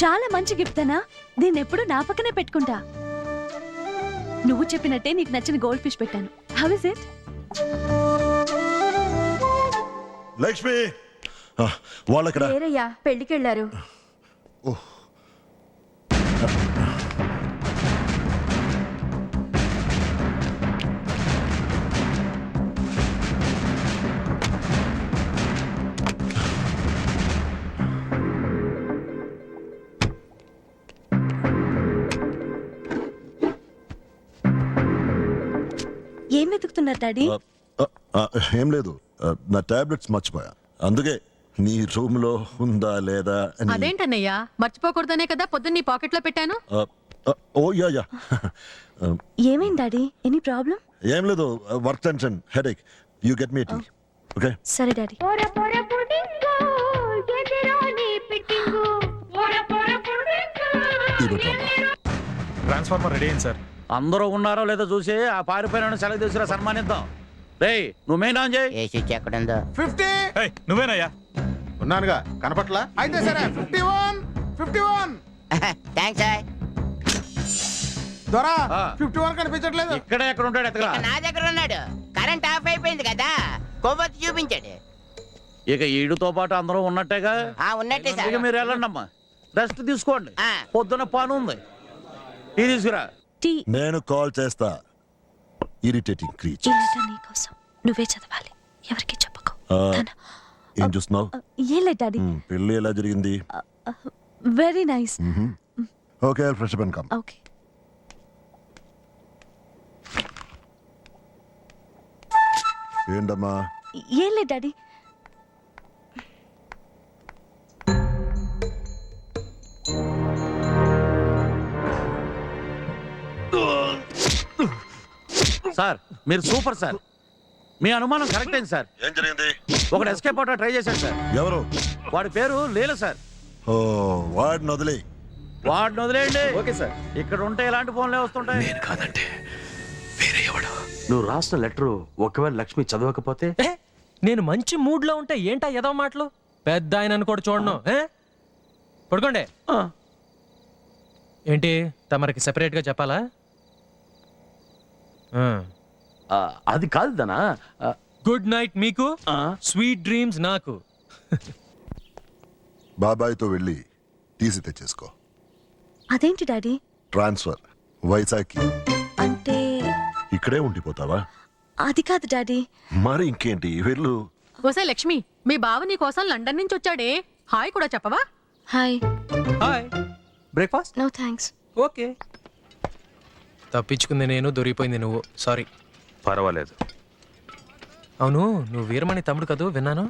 చాలా మంచి గిఫ్ట్ అనా. దీన్ని ఎప్పుడు నా పక్కనే పెట్టుకుంటా. నువ్వు చెప్పినట్టే నీకు నచ్చిన గోల్డ్ ఫిష్ పెట్టాను. How is it? లక్ష్మి వాళ్ళక్కడ లేరయ్యా, పెళ్లికెళ్లారు. ఏం వెతుకుతున్నారు డాడీ? ఏం లేదు, నా టాబ్లెట్స్ మర్చిపోయా. అందుకే నీ రూమ్ లో ఉందా లేదా అని. అదేంటన్నయ్యా, మర్చిపోకూడదనే కదా పొద్దున్న నీ పాకెట్ లో పెట్టాను. ఓ యా ఏమైంది డాడీ? Any problem? ఏం లేదు, work tension, headache. You get me tea. Okay సరే డాడీ. ట్రాన్స్ఫార్మర్ రెడీ అయింది సార్. అందరూ ఉన్నారో లేదో చూసి ఆ పారిపోయిన సెలవు తీసుకురా, సన్మానిద్దాం. రే నువ్వు మెయిన్ ఆన్ చేయి. ఏ స్విచ్ ఎక్కడుందో 50. నువ్వేనయ్యా? ఉన్నానుగా, కనపట్లా? అయితే సరే 51 థ్యాంక్స్ సార్. దొరా 51 కనిపించట్లేదు. ఇక్కడే ఎక్కడ ఉంటాడు ఎత్తగా. నా దగ్గర ఉన్నాడు. కరెంట్ ఆఫ్ అయిపోయింది కదా, కొవ్వొత్తి చూపించాడు. ఇక ఈడుతో పాటు అందరూ ఉన్నట్టేగా. ఉన్నట్టే ఇక సార్. మీరు వెళ్ళండి అమ్మా, రెస్ట్ తీసుకోండి. పొద్దున పని ఉంది. టీ తీసుకురా. టీ. నేను కాల్ చేస్తా. Irritating creche. ఈ లెటర్ నీకోసం. నువ్వే చదవాలి, ఎవరికి చెప్పకు. ఏం చూస్తున్నావు? ఏం లేదు డాడీ. పెళ్ళి ఎలా జరిగింది? Very nice. Okay, fresh up and come. Okay. ఏంటమ్మా? ఏం లేదు డాడీ. సార్ మీరు సూపర్ సార్. మీ అనుమానం కరెక్ట్ అయింది సార్. ఏం జరిగింది? ఒకడు ఎస్కేప్ అవుట్ ట్రై చేశాడు సార్. ఎవరు? వాడి పేరు లీల సార్. ఓ, వాడిని వదిలే. వాడిని వదిలేయండి. Okay sir. ఇక్కడ ఉంటే ఇలాంటి ఫోన్లే వస్తుంటాయి. నేను కాదంటే వేరే ఎవడు. నువ్వు రాసిన లెటరు ఒకవేళ లక్ష్మి చదవకపోతే? నేను మంచి మూడ్ లో ఉంటే ఏంటా ఏదో మాటలు? పెద్ద ఆయన కూడా చూడను. పడుకోండి. ఏంటి తమరికి సెపరేట్ గా చెప్పాలా? అది కాదు దనా. గుడ్ నైట్ మీకు, స్వీట్ డ్రీమ్స్ నాకు. బాబాయ్తో వెళ్ళి టీసీ తెచ్చేసుకో. అదేంటి డాడీ? ట్రాన్స్ఫర్ వైజాగ్కి. అంటే ఇక్కడే ఉండిపోతావా? అది కాదు డాడీ. మరి ఇంకేంటి, వెళ్ళు. ఓసే లక్ష్మి, మీ బావ నీ కోసం లండన్ నుంచి వచ్చాడే, హాయ్ కూడా చెప్పవా? Hi. Hi. Breakfast? No thanks. Okay. తప్పించుకుంది నేను, దొరికిపోయింది నువ్వు. సారీ. పర్వాలేదు. అవును, నువ్వు వీరమణి తమ్ముడు కదూ, విన్నాను.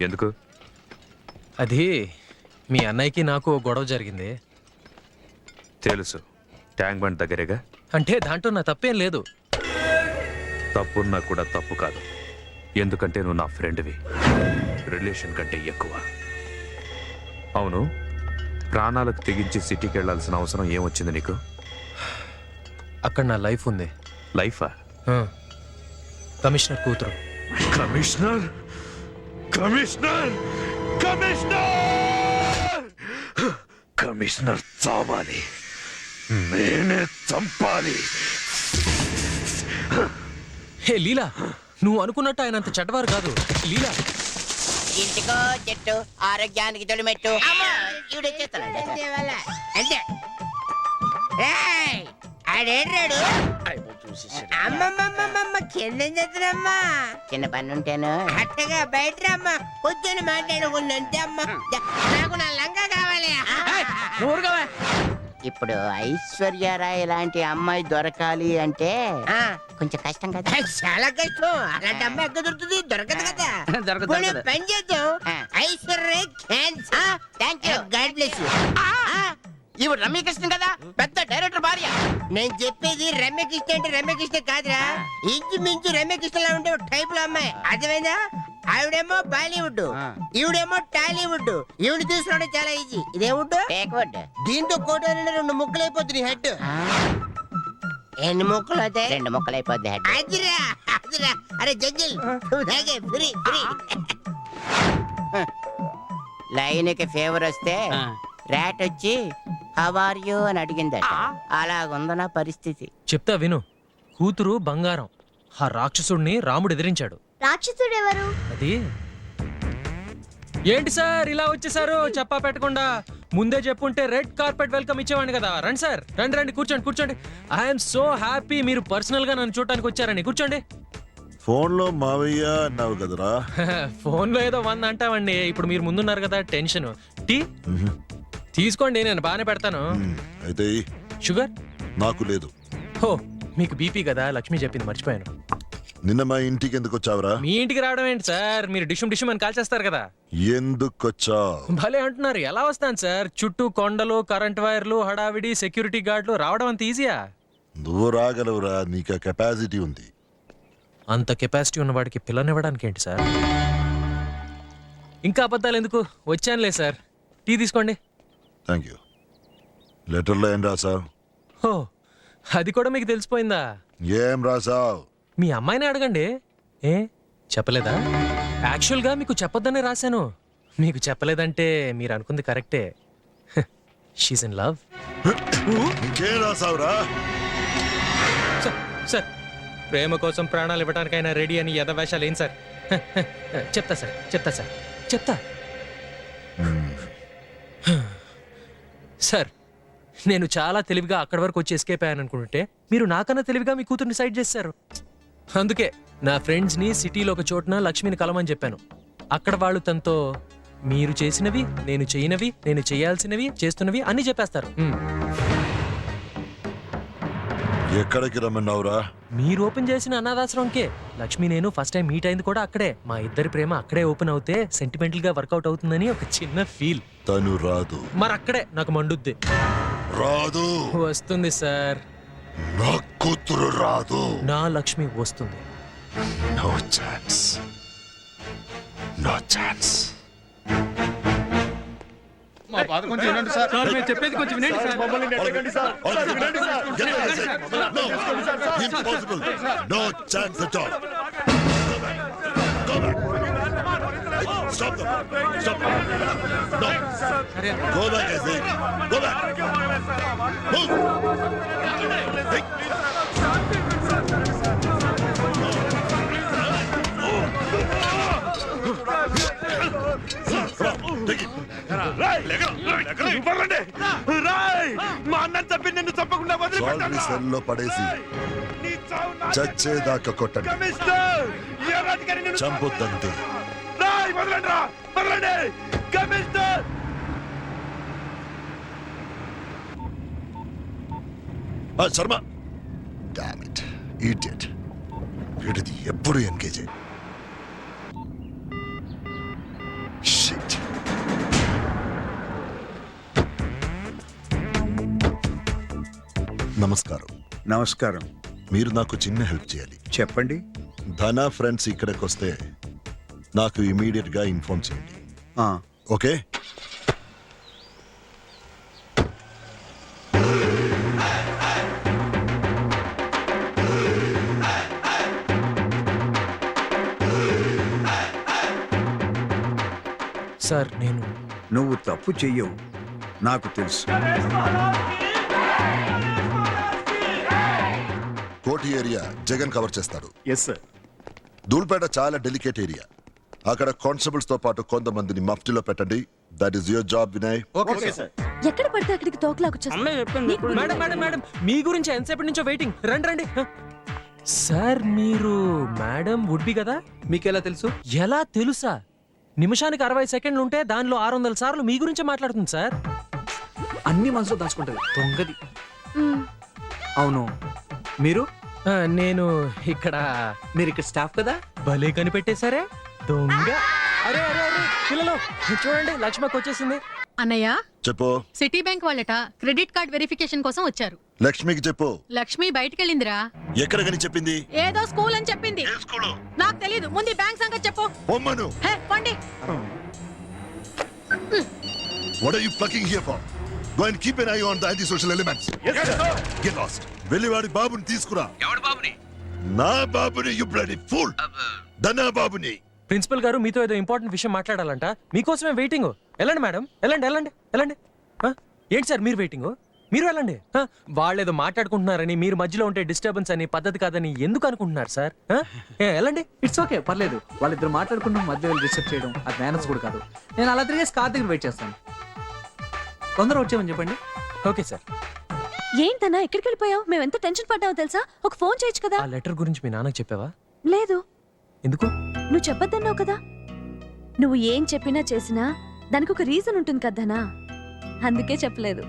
ఎందుకు? అది మీ అన్నయ్యకి నాకు ఓ గొడవ జరిగింది. తెలుసు, ట్యాంక్ బండ్ దగ్గరేగా. అంటే దాంట్లో నా తప్పేం లేదు. తప్పున్నా కూడా తప్పు కాదు, ఎందుకంటే నువ్వు నా ఫ్రెండ్వి. రిలేషన్ కంటే ఎక్కువ. అవును, ప్రాణాలకు తెగించి సిటీకి వెళ్లాల్సిన అవసరం ఏమొచ్చింది నీకు? అక్కడ నా లైఫ్ ఉంది. లైఫా? కమిషనర్ కూతురు. కమిషనర్? కమిషనర్? కమిషనర్? కమిషనర్ చావాలి, నేనే చంపాలి. హే లీలా, నువ్వు అనుకున్నట్టు ఆయన అంత చెడ్డవారు కాదు. లీలా, ఇంటికో చెట్టు, ఆరోగ్యానికి తొలిమెట్టు. ఆడేడ్రాడు. అమ్మమ్మమ్మమ్మ కింద చెత్తనమ్మా. చిన్న పని ఉంటాను. అట్టగా బయట రమ్మా, కూర్చొని మాట్లాడుకుందంటే అమ్మా. నాకు నా లంగా కావాలి. ఇప్పుడు ఐశ్వర్యరాయ్ లాంటి అమ్మాయి దొరకాలి అంటే కొంచెం కష్టం కదా. చాలా కష్టం. అలాంటి అమ్మాయి ఎక్కడ దొరుకుతుంది? దొరకదు కదా. పని చేద్దాం. Aishwarya Rai thank you, God bless you. ఇవి రమ్యకృష్ణ కదా, పెద్ద డైరెక్టర్ భార్య. నేను చెప్పేది రమ్యకృష్ణ అంటే రమ్యకృష్ణ కాదురా, ఇంచుమించు రమ్యకృష్ణలా ఉండే టైప్ లో అమ్మాయి. అర్థమైందా? ఆవిడేమో బాలీవుడ్, ఈవిడేమో టాలీవుడ్. ఈవిడ చూసుకోవడం చాలా ఈజీ. ఇదేవుడ్, దీంతో కోట 2 ముక్కలు అయిపోతుంది హెడ్. ఎన్ని ముక్కలు అవుతాయి? 2 ముక్కలు అయిపోద్ది హెడ్. అదిరా అదిరా. అరే జంగిల్, ఫ్రీ ఫ్రీ. లైన్ కి ఫేవర్ వస్తే ర్యాట్ వచ్చి హౌ యు అని అడిగిందట. అలాగుంది నా పరిస్థితి. చెప్తా విను. కూతురు బంగారం. ఆ రాక్షసుడిని రాముడు ఎదిరించాడు. రాక్షసుడు ఎవరు? అది ఏంటి సార్ ఇలా వచ్చేసారు చెప్పా పెట్టకుండా? ముందే చెప్పుంటే రెడ్ కార్పెట్ వెల్కమ్ ఇచ్చేవాడిని కదా. రండి సార్, రండి రండి, కూర్చోండి కూర్చోండి. ఐఎమ్ సో హ్యాపీ మీరు పర్సనల్ గా నన్ను చూడటానికి వచ్చారని. కూర్చోండి. ఫోన్లో మావయ్య అన్నావు కదరా. ఫోన్ లో ఏదో 100 అంటావండి. ఇప్పుడు మీరు ముందున్నారు కదా, టెన్షన్. టీ తీసుకోండి, నేను బాగానే పెడతాను. అయితే ఈ షుగర్ నాకు లేదు. హో, మీకు బీపీ కదా, లక్ష్మి చెప్పింది, మర్చిపోయాను. నిన్న మా ఇంటికి ఎందుకు వచ్చావురా? మీ ఇంటికి రావడం ఏంటి సార్, మీరు డిషుమ్ డిషుమ్ అని కాల్ చేస్తారు కదా. ఎందుకు వచ్చావు? భలే అంటున్నారు. ఎలా వస్తాను సార్? చుట్టూ కొండలు, కరెంట్ వైర్లు, హడావిడి, సెక్యూరిటీ గార్డులు. రావడం అంత ఈజీయా? నువ్వు రాగలవురా, నీకు కెపాసిటీ ఉంది. అంత కెపాసిటీ ఉన్నవాడికి పిల్లనివ్వడానికి ఏంటి సార్? ఇంకా అబద్ధాలు ఎందుకు, వచ్చానులే సార్. టీ తీసుకోండి. Thank you. లెటర్లో ఏం రాసావు? హో, అది కూడా మీకు తెలిసిపోయిందా? ఏం రాసావు? మీ అమ్మాయిని అడగండి. ఏ చెప్పలేదా? యాక్చువల్గా మీకు చెప్పొద్దనే రాశాను. మీకు చెప్పలేదంటే మీరు అనుకుంది కరెక్టే. She's in love. ఇంకేం రాసావురా? సార్, ప్రేమ కోసం ప్రాణాలు ఇవ్వడానికైనా రెడీ అని ఎదవేషాలు ఏం సార్? చెప్తా సార్, చెప్తా సార్, చెప్తా. సార్, నేను చాలా తెలివిగా అక్కడి వరకు వచ్చి ఎస్కేప్ అయ్యాను అనుకుంటుంటే మీరు నాకన్నా తెలివిగా మీ కూతుర్ని సైడ్ చేశారు. అందుకే నా ఫ్రెండ్స్ని సిటీలో ఒక చోటున లక్ష్మిని కలమని చెప్పాను. అక్కడ వాళ్ళు తనతో మీరు చేసినవి, నేను చేయనవి, నేను చేయాల్సినవి, చేస్తున్నవి అన్నీ చెప్పేస్తారు. ఎక్కడికి రమ్మన్నావురా? మీరు ఓపెన్ చేసిన అనాథాశ్రమంకే. లక్ష్మి నేను ఫస్ట్ టైం మీట్ అయింది కూడా అక్కడే. మా ఇద్దరి ప్రేమ అక్కడే ఓపెన్ అవుతే సెంటిమెంటల్ గా వర్కౌట్ అవుతుందని ఒక చిన్న ఫీల్. తను రాదు. మరి అక్కడే నాకు మండుద్ది. రాదు. వస్తుంది సార్. నా కూతురు రాదు. నా లక్ష్మి వస్తుంది. No chance. No chance. మా బాధ కొంచెం వినండి సార్. చెప్పేది కొంచెం వినండి sir. Impossible. No chance at all. Go back. Stop them. Stop them. No. Go back, I say. Go back. Move. Hey. Come on, take it. Salvi సెల్లో పడేసి చచ్చేదాకా కొట్టండి. చంపొద్దంతే. Sharma, damn it, idiot. వీడిది ఎప్పుడు ఎంగేజ్. షిట్. నమస్కారం. నమస్కారం. మీరు నాకు చిన్న హెల్ప్ చేయాలి. చెప్పండి. ధన ఫ్రెండ్స్ ఇక్కడికి వస్తే నాకు ఇమీడియట్ గా ఇన్ఫార్మ్ చేయండి. ఆ, ఓకే? సార్, నేను నువ్వు తప్పు చెయ్యవు, నాకు తెలుసు. కోటి ఏరియా జగన్ కవర్ చేస్తాడు. Yes sir. ధూల్పేట చాలా డెలికేట్ ఏరియా. అక్కడ కానిస్టేబుల్స్ తో పాటు కొంతమందిని మఫ్టీలో పెట్టండి. That is your job, Vinay. Okay sir. ఎక్కడ పడితే అక్కడికి తోకలాకొచ్చేస్తా. మేడం మేడం మేడం మీ గురించి ఎంతసేపటి నుంచో వెయిటింగ్. రండి రండి. సార్, మీరు మేడం వుడ్ బి కదా? మీకెలా తెలుసు? ఎలా తెలుసా? నిమిషానికి 60 సెకండ్లు ఉంటే దానిలో 600 సార్లు మీ గురించే మాట్లాడుతుంది సార్. అన్ని మనసులో దాచుకుంటది దొంగది. అవును, మీరు నేను ఇక్కడ. మీరు ఇక్కడ స్టాఫ్ కదా? భలే కనిపెట్టేశారే దొంగ. అరే అరే అరే పిల్లలు చూడండి, లక్ష్మకి వచ్చేసింది. అన్నయ్య, చెప్పు. సిటీ బ్యాంక్ వాళ్ళట క్రెడిట్ కార్డ్ వెరిఫికేషన్ కోసం వచ్చారు. లక్ష్మికి చెప్పు. లక్ష్మి బయటికెళ్ళిందిరా. ఎక్కడికని చెప్పింది? ఏదో స్కూల్ అని చెప్పింది. నాకు తెలీదు. ముందు ఈ బ్యాంక్ సంగతి చెప్పు. పొమ్మను. హే, పండి. What are you plucking here for? Go and keep an eye on the antisocial elements. Yes, sir. Get lost. వెళ్ళి వాడి బాబుని తీసుకురా. ఎవడు బాబుని? నా బాబుని, you bloody fool. ధనా బాబుని. ప్రిన్సిపల్ గారు మీతో ఏదో ఇంపార్టెంట్ విషయం మాట్లాడాలంట, మీకోసమే వెయిటింగ్. వెళ్ళండి మేడం, వెళ్ళండి వెళ్ళండి వెళ్ళండి. ఆ, ఏంటి సార్ మీరు వెయిటింగ్? మీరు వెళ్ళండి. వాళ్ళేదో మాట్లాడుకుంటున్నారని మీరు మధ్యలో ఉంటే డిస్టర్బెన్స్ అని పద్ధతి కాదని ఎందుకు అనుకుంటున్నారు సార్? వెళ్ళండి. ఇట్స్ ఓకే, పర్లేదు. వాళ్ళిద్దరు మాట్లాడుకుంటాం, మధ్య వెళ్ళి డిస్టర్బ్ చేయడం అది మేనర్స్ కూడా కాదు. నేను అలా తిరిగేసి కార్ దగ్గర వెయిట్ చేస్తాను. తొందరగా వచ్చామని చెప్పండి. Okay sir. ఏంటన్నా ఎక్కడికి వెళ్ళిపోయావు? మేము ఎంత టెన్షన్ పడ్డావో తెలుసా? ఒక ఫోన్ చేయొచ్చు కదా. ఆ లెటర్ గురించి మీ నాన్నకి చెప్పావా? లేదు. ఎందుకు? నువ్వు చెప్పొద్దన్నావు కదా. నువ్వు ఏం చెప్పినా చేసినా దానికి ఒక రీజన్ ఉంటుంది కదనా, అందుకే చెప్పలేదు.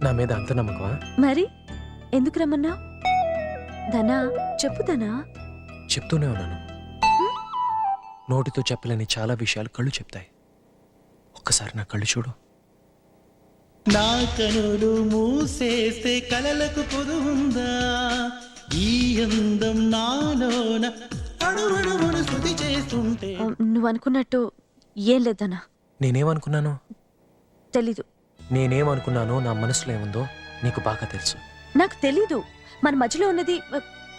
నా మీద అంత నమ్మకమా? మరి ఎందుకు రమ్మన్నావు? ధనా చెప్పుదనా. చెప్తూనే ఉన్నాను. నోటితో చెప్పలేని చాలా విషయాలు కళ్ళు చెప్తాయి. ఒక్కసారి నా కళ్ళు చూడు. నా కనులు మూసేస్తే కలలకు పొదుందా, ఈ అందం నాలోన అణువణువును శృతి చేస్తుంటే. నువ్వు అనుకున్నట్టు ఏం లేదనా. నేనేమనుకున్నాను? తెలీదు. నేనేమనుకున్నానో నా మనసులో ఏముందో నీకు బాగా తెలుసు. నాకు తెలీదు. మన మధ్యలో ఉన్నది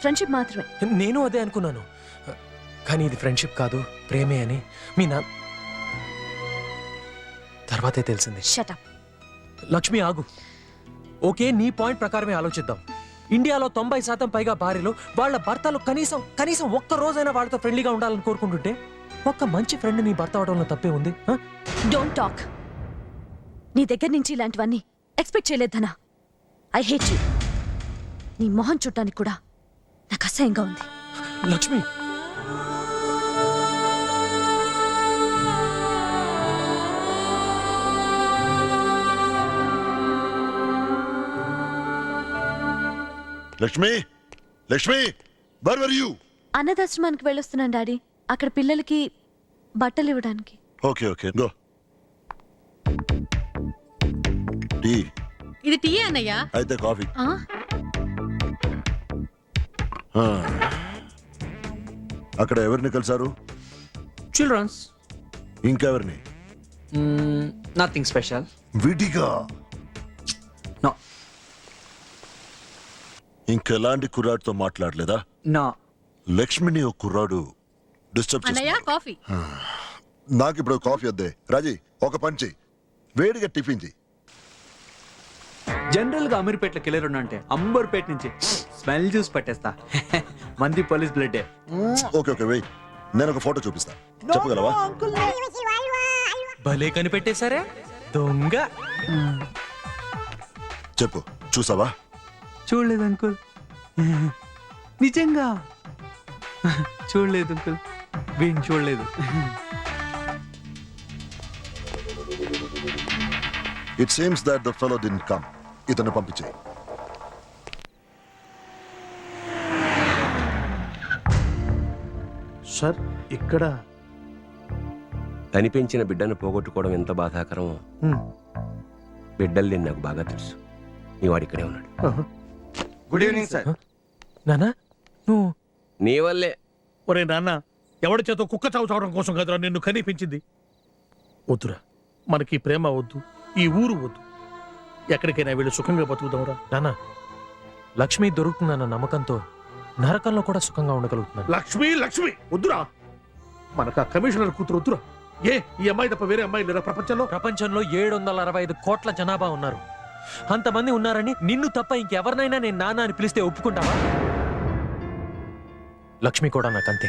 ఫ్రెండ్షిప్ మాత్రమే. నేను అదే అనుకున్నాను, కానీ ఇది ఫ్రెండ్షిప్ కాదు ప్రేమే అని మీ నా తర్వాతే తెలిసింది. Shut up. లక్ష్మి ఆగు. ఓకే, నీ పాయింట్ ప్రకారమే ఆలోచిద్దాం. ఇండియాలో 90% పైగా భార్యలు వాళ్ళ భర్తలు కనీసం ఒక్క రోజైనా వాళ్ళతో ఫ్రెండ్లీగా ఉండాలని కోరుకుంటుంటే ఒక్క మంచి ఫ్రెండ్ నీ భర్త అవడంలో తప్పే ఉంది. Don't talk. నీ దగ్గర నుంచి ఇలాంటివన్నీ ఎక్స్పెక్ట్ చేయలేదు ధనా. I hate you. నీ మొహం చూడటానికి కూడా నాకు అసహ్యంగా ఉంది. Lakshmi, Lakshmi, Lakshmi, where were you? అన్నదాశ్రమానికి వెళ్ళొస్తున్నాను డాడీ. అక్కడ పిల్లలకి బట్టలు ఇవ్వడానికి. Okay okay, go. టీ ఇది టీ అన్నయ్యా. అయితే కాఫీ. ఆ? ఆ. అక్కడ ఎవరిని కలిసారు? చిల్డ్రన్స్. ఇంకెవరిని? Nothing special. విడిగా? నో. ఇంకెలాంటి కుర్రాడితో మాట్లాడలేదా? నో. లక్ష్మిని ఒక కుర్రాడు డిస్టర్బ్ అన్నయ్య కాఫీ. నాకు ఇప్పుడు కాఫీ వద్దే. రాజీ, ఒక పని చెయ్యి, వేడిగా టిఫిన్ చెయ్యి. జనరల్ గా అమీర్పేటలోకి వెళ్ళారు అంటే అంబర్పేట నుంచి స్మెల్ చూసి పట్టేస్తా. మంది police blood. Okay okay, wait, నేను ఒక ఫోటో చూపిస్తా, చెప్పగలవా? భలే కనిపెట్టేశారే దొంగ. చెప్పు, చూసావా? చూడలేదు అంకుల్, నిజంగా చూడలేదు అంకుల్, వీణ్ చూడలేదు. It seems that the fellow didn't come. ఇతను పంపించే. సార్ ఇక్కడ కనిపించిన బిడ్డను పోగొట్టుకోవడం ఎంత బాధాకరమో బిడ్డలు నేను నాకు బాగా తెలుసు. నీ వాడు ఇక్కడే ఉన్నాడు. Good evening sir. నానా, నువ్వు నీ వల్లే. ఒరే నాన్న, ఎవడి చేత కుక్క చావు చావడం కోసం కదరా నిన్ను కనిపించింది. వద్దురా, మనకి ప్రేమ వద్దు, ఈ ఊరు వద్దు, ఎక్కడికైనా వెళ్ళి సుఖంగా బతుకుదాంరా. నానా, లక్ష్మి దొరుకుతుందన్న నమ్మకంతో నరకంలో కూడా సుఖంగా ఉండగలుగుతున్నాను. లక్ష్మి లక్ష్మి వద్దురా, మనకు ఆ కమిషనర్ కూతురు వద్దురా. ఏ ఈ అమ్మాయి తప్ప వేరే అమ్మాయి లేరా ప్రపంచంలో? ప్రపంచంలో 765 కోట్ల జనాభా ఉన్నారు. అంతమంది ఉన్నారని నిన్ను తప్ప ఇంకెవరినైనా నేను నాన్న అని పిలిస్తే ఒప్పుకుంటావా? లక్ష్మి కూడా నాకంతే.